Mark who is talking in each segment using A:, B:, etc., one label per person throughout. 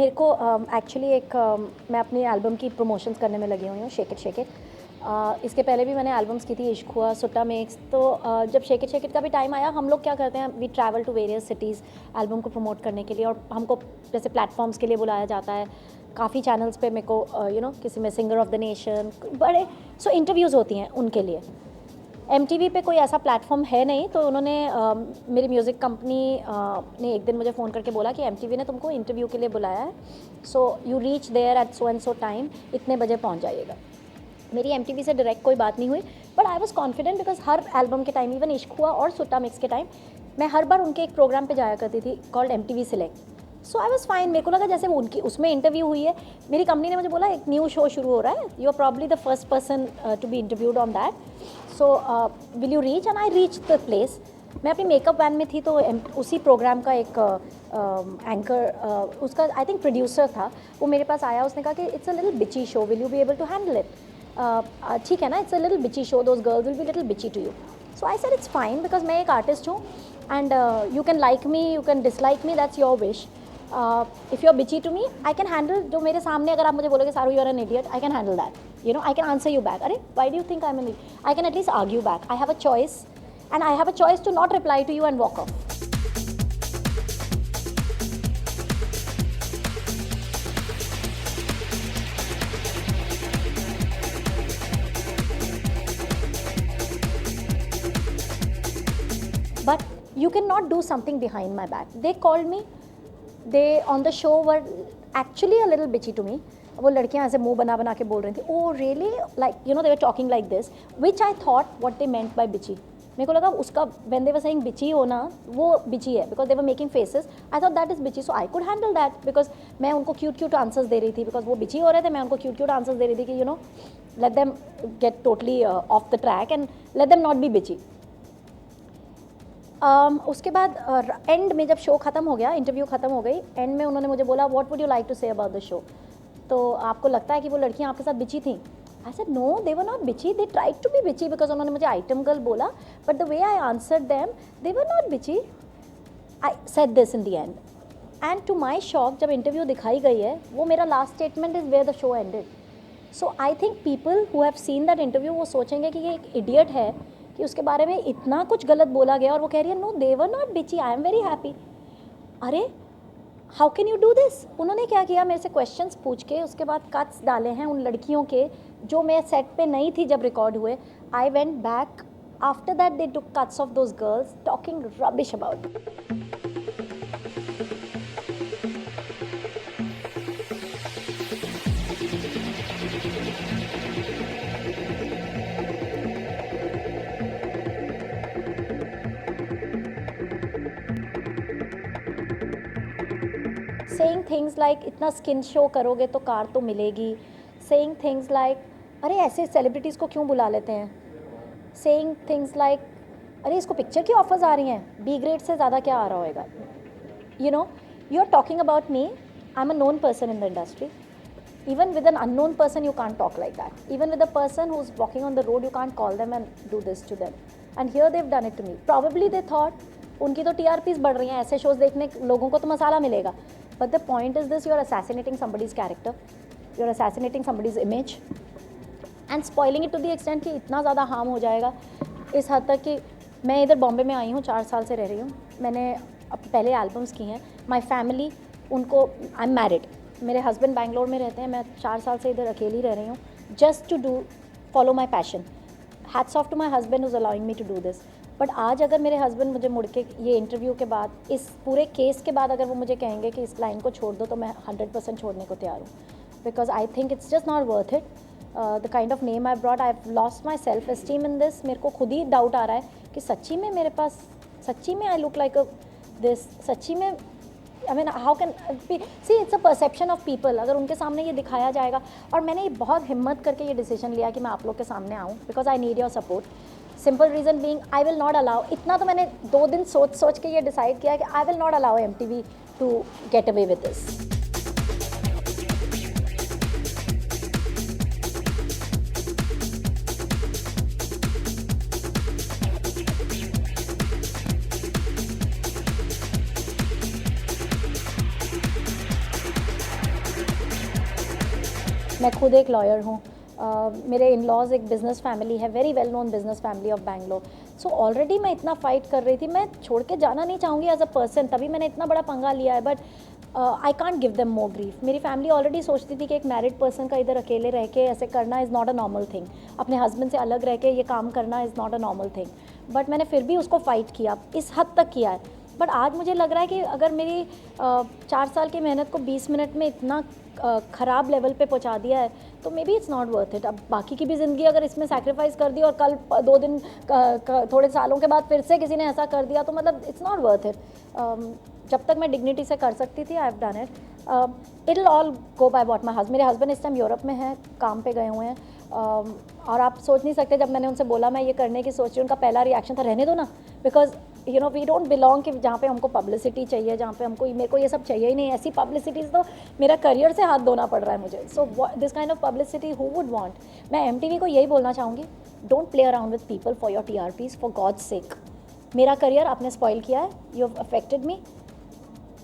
A: मेरे को एक्चुअली मैं अपनी एल्बम की प्रमोशंस करने में लगी हुई हूँ, शेक इट शेक इट। इसके पहले भी मैंने एल्बम्स की थी, इश्क हुआ, सुट्टा मेक्स। तो जब शेक इट का भी टाइम आया, हम लोग क्या करते हैं, we travel to various cities album को प्रमोट करने के लिए, और हमको जैसे प्लेटफॉर्म्स के लिए बुलाया जाता है। काफ़ी चैनल्स पे मेरे को किसी में सिंगर ऑफ द नेशन बड़े इंटरव्यूज़ होती हैं उनके लिए। MTV पे कोई ऐसा प्लेटफॉर्म है नहीं, तो उन्होंने मेरी म्यूज़िक कंपनी ने एक दिन मुझे फ़ोन करके बोला कि MTV ने तुमको इंटरव्यू के लिए बुलाया है, so you reach there at so and so time, इतने बजे पहुंच जाइएगा। मेरी MTV से डायरेक्ट कोई बात नहीं हुई, but I was confident because her album के टाइम, इवन इश्क हुआ और सुट्टा मिक्स के टाइम, मैं हर बार उनके एक प्रोग्राम पे जाया करती थी called MTV select. So I was fine. मेरे को लगा जैसे वो उनकी उसमें इंटरव्यू हुई है, मेरी कंपनी ने मुझे बोला एक न्यू शो शुरू हो रहा है, you are probably the first person to be interviewed on that, so will you reach, and I reach the place. मैं अपनी मेकअप वैन में थी, तो उसी प्रोग्राम का एक एंकर उसका आई थिंक प्रोड्यूसर था, वो मेरे पास आया, उसने कहा कि it's a little bitchy show, will you be able to handle it. ठीक है ना, it's a little bitchy show, those girls will be little bitchy to you. So I said it's fine, because मैं एक artist हूँ, and you can like me, you can dislike me, that's your wish. If you are bitchy to me, I can handle, जो मेरे सामने अगर आप मुझे बोलोगे सारू you are an idiot, I can handle that, you know, I can answer you back. Arey, why do you think I'm an idiot? I can at least argue back. I have a choice, and I have a choice to not reply to you and walk off. But you cannot do something behind my back. They called me. They on the show were actually a little bitchy to me. वो लड़कियां ऐसे मुंह बना के बोल रही थी, oh really, like you know, they were talking like this, which I thought what they meant by bitchy. मेरे को लगा उसका व्हेन दे वर सेइंग बिची होना, वो बिची है, because they were making faces, I thought that is बिची, सो I could handle that, because मैं उनको क्यूट आंसर्स दे रही थी, बिकॉज वो बिची हो रहे थे, मैं उनको क्यूट आंसर्स दे रही थी कि you know, let them get totally off the track and let them not be bitchy. उसके बाद एंड में जब शो ख़त्म हो गया, इंटरव्यू ख़त्म हो गई, एंड में उन्होंने मुझे बोला what would you like to say about the show, तो आपको लगता है कि वो लड़कियां आपके साथ बिची थी? I said no, they were not bitchy, they tried to be bitchy, because उन्होंने मुझे आइटम गर्ल बोला, but the way I answered them, they were not bitchy. I said this in the end, and to my shock जब interview दिखाई गई है, वो मेरा last statement is where the show ended. So I think people who have seen that interview, वो सोचेंगे कि ये एक इडियट है कि उसके बारे में इतना कुछ गलत बोला गया, और वो कह रही है no, they were not bitchy, I am very happy. अरे how can you do this? उन्होंने क्या किया, मेरे से क्वेश्चंस पूछ के उसके बाद कट्स डाले हैं उन लड़कियों के जो मैं सेट पे नहीं थी जब रिकॉर्ड हुए। I went back after that, they took cuts of those girls talking rubbish about it. Saying things like इतना स्किन शो करोगे तो कार तो मिलेगी, saying things like अरे ऐसे सेलिब्रिटीज़ को क्यों बुला लेते हैं, saying things like अरे इसको पिक्चर की ऑफर्स आ रही हैं, बी ग्रेड से ज़्यादा क्या आ रहा होगा, you know, you are talking about me, I am a known person in the industry, even with an unknown person you can't talk like that, even with a person who's walking on the road you can't call them and do this to them, and here they've done it to me. Probably they thought उनकी तो TRPs बढ़ रही हैं, ऐसे shows देखने लोगों को तो मसाला मिलेगा, but the point is this, you're assassinating somebody's character, you're assassinating somebody's image and spoiling it to the extent कि इतना ज़्यादा हार्म हो जाएगा इस हद तक कि मैं इधर बॉम्बे में आई हूँ, 4 साल से रह रही हूँ, मैंने पहले एल्बम्स की हैं, माई फैमिली उनको, आई एम मैरिड, मेरे हस्बैंड बैंगलोर में रहते हैं, मैं 4 साल से इधर अकेली रह रही हूँ, just to do follow my passion. Hats off to my husband is allowing me to do this. But आज अगर मेरे हस्बैंड मुझे मुड़ के ये इंटरव्यू के बाद, इस पूरे केस के बाद अगर वो मुझे कहेंगे कि इस लाइन को छोड़ दो, तो मैं 100% छोड़ने को तैयार हूँ, because I think it's just not worth it. The kind of name I brought, I have lost my self esteem in this. मेरे को खुद ही डाउट आ रहा है कि सच्ची में मेरे पास, सच्ची में आई लुक लाइक दिस, सच्ची में, I mean how can see, it's a perception of people, अगर उनके सामने ये दिखाया जाएगा। और मैंने ये बहुत हिम्मत करके ये डिसीजन लिया कि मैं आप लोग के सामने आऊँ, because I need your support. Simple reason being, I will not allow, इतना तो मैंने 2 दिन सोच के ये डिसाइड किया कि I will not allow MTV to get away with this. मैं खुद एक लॉयर हूँ, मेरे इन लॉज एक बिज़नेस फैमिली है, very well known business family of Bangalore. So already मैं इतना फाइट कर रही थी, मैं छोड़ के जाना नहीं चाहूँगी एज अ पर्सन, तभी मैंने इतना बड़ा पंगा लिया है, but I can't give them more grief. मेरी फैमिली ऑलरेडी सोचती थी कि एक मैरिड पर्सन का इधर अकेले रह के ऐसे करना is not a normal thing, अपने हस्बैंड से अलग रह के ये काम करना is not a normal thing, but मैंने फिर भी उसको फ़ाइट किया, इस हद तक किया है। बट आज मुझे लग रहा है कि अगर मेरी 4 साल की मेहनत को 20 मिनट में इतना ख़राब लेवल पे पहुंचा दिया है, तो may be it's not worth it. अब बाकी की भी ज़िंदगी अगर इसमें सैक्रिफाइस कर दी और कल 2 दिन थोड़े सालों के बाद फिर से किसी ने ऐसा कर दिया, तो मतलब इट्स नॉट वर्थ इट। जब तक मैं डिग्निटी से कर सकती थी, I have done it. It will all go by what my husband, मेरे हस्बैंड इस टाइम यूरोप में हैं, काम पे गए हुए हैं, और आप सोच नहीं सकते, जब मैंने उनसे बोला मैं ये करने की सोच रही हूँ, उनका पहला रिएक्शन था रहने दो ना, because you know we don't belong कि जहाँ पे हमको पब्लिसिटी चाहिए, जहाँ पे हमको मेरे को ये सब चाहिए ही नहीं, ऐसी पब्लिसिटीज़ तो मेरा करियर से हाथ धोना पड़ रहा है मुझे। So this kind of publicity who would want. मैं MTV को यही बोलना चाहूँगी, don't play around with people for your TRPs, for god's sake. मेरा करियर आपने स्पॉइल किया है, you have affected me.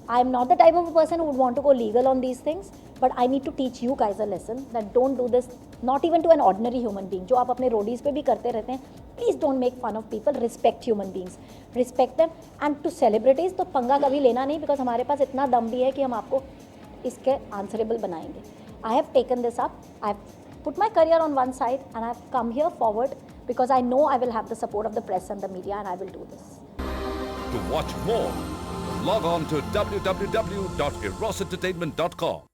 A: I am not the type of a person who would want to go legal on these things, but I need to teach you guys a lesson that don't do this, not even to an ordinary human being. जो आप अपने Roadies पे भी करते रहते हैं, please don't make fun of people, respect human beings, respect them, and to celebrities तो पंगा कभी लेना नहीं, because हमारे पास इतना दम भी है कि हम आपको इसके answerable बनाएंगे। I have taken this up, I have put my career on one side, and I have come here forward because I know I will have the support of the press and the media, and I will do this.
B: To watch more, log on to www.erosentertainment.com.